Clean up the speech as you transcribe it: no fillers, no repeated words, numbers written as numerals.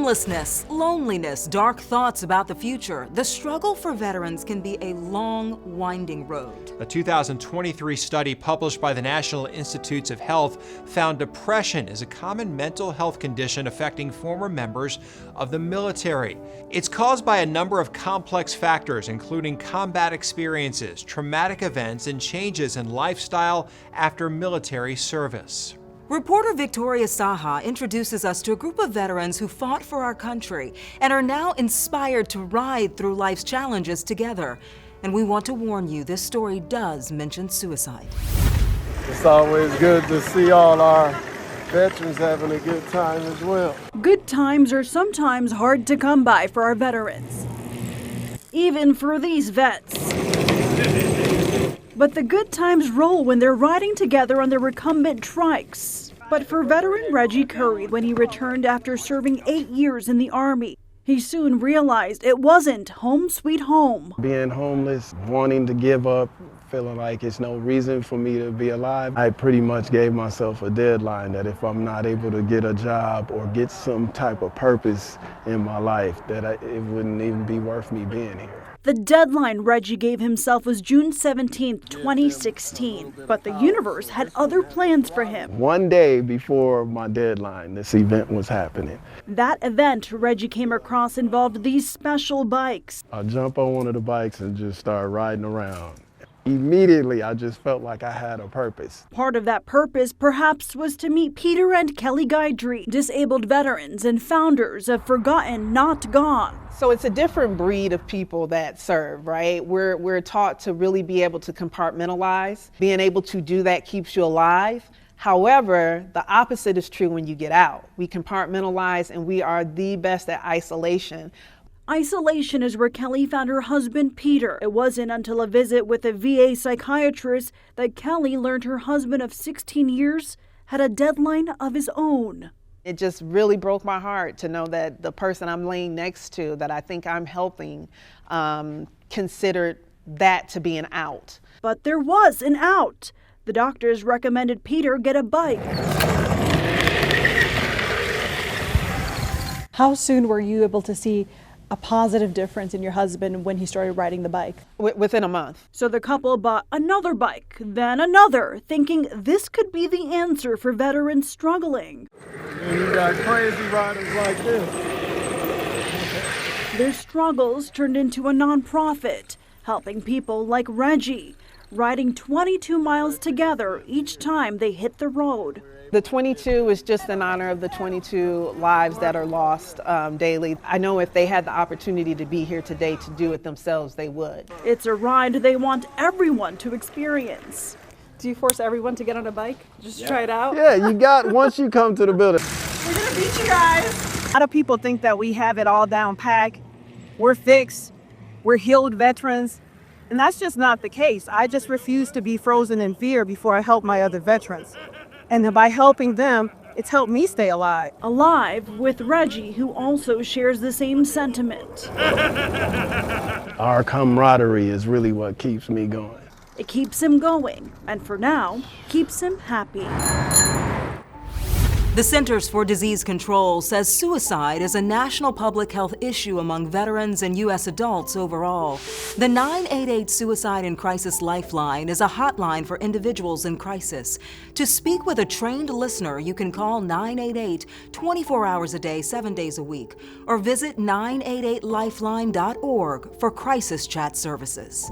Homelessness, loneliness, dark thoughts about the future. The struggle for veterans can be a long, winding road. A 2023 study published by the National Institutes of Health found depression is a common mental health condition affecting former members of the military. It's caused by a number of complex factors, including combat experiences, traumatic events, and changes in lifestyle after military service. Reporter Victoria Saha introduces us to a group of veterans who fought for our country and are now inspired to ride through life's challenges together. And we want to warn you, this story does mention suicide. It's always good to see all our veterans having a good time as well. Good times are sometimes hard to come by for our veterans, even for these vets. But the good times roll when they're riding together on their recumbent trikes. But for veteran Reggie Curry, when he returned after serving 8 years in the Army, he soon realized it wasn't home sweet home. Being homeless, wanting to give up, feeling like it's no reason for me to be alive, I pretty much gave myself a deadline that if I'm not able to get a job or get some type of purpose in my life, that it wouldn't even be worth me being here. The deadline Reggie gave himself was June 17, 2016, but the universe had other plans for him. One day before my deadline, this event was happening. That event Reggie came across involved these special bikes. I jumped on one of the bikes and just started riding around. Immediately, I just felt like I had a purpose. Part of that purpose, perhaps, was to meet Peter and Kelley Guidry, disabled veterans and founders of Forgotten Not Gone. So it's a different breed of people that serve, right? We're taught to really be able to compartmentalize. Being able to do that keeps you alive. However, the opposite is true when you get out. We compartmentalize and we are the best at isolation. Isolation is where Kelley found her husband, Peter. It wasn't until a visit with a VA psychiatrist that Kelley learned her husband of 16 years had a deadline of his own. It just really broke my heart to know that the person I'm laying next to, that I think I'm helping, considered that to be an out. But there was an out. The doctors recommended Peter get a bike. How soon were you able to see a positive difference in your husband when he started riding the bike? Within a month. So the couple bought another bike, then another, thinking this could be the answer for veterans struggling. And you got crazy riders like this. Their struggles turned into a nonprofit, helping people like Reggie, riding 22 miles together each time they hit the road. The 22 is just in honor of the 22 lives that are lost daily. I know if they had the opportunity to be here today to do it themselves, they would. It's a ride they want everyone to experience. Do you force everyone to get on a bike? Just try it out? Yeah, you got, once you come to the building. We're gonna beat you guys. A lot of people think that we have it all down pat. We're fixed. We're healed veterans. And that's just not the case. I just refuse to be frozen in fear before I help my other veterans. And by helping them, it's helped me stay alive. Alive with Reggie, who also shares the same sentiment. Our camaraderie is really what keeps me going. It keeps him going, and for now, keeps him happy. The Centers for Disease Control says suicide is a national public health issue among veterans and U.S. adults overall. The 988 Suicide and Crisis Lifeline is a hotline for individuals in crisis. To speak with a trained listener, you can call 988 24 hours a day, 7 days a week, or visit 988lifeline.org for crisis chat services.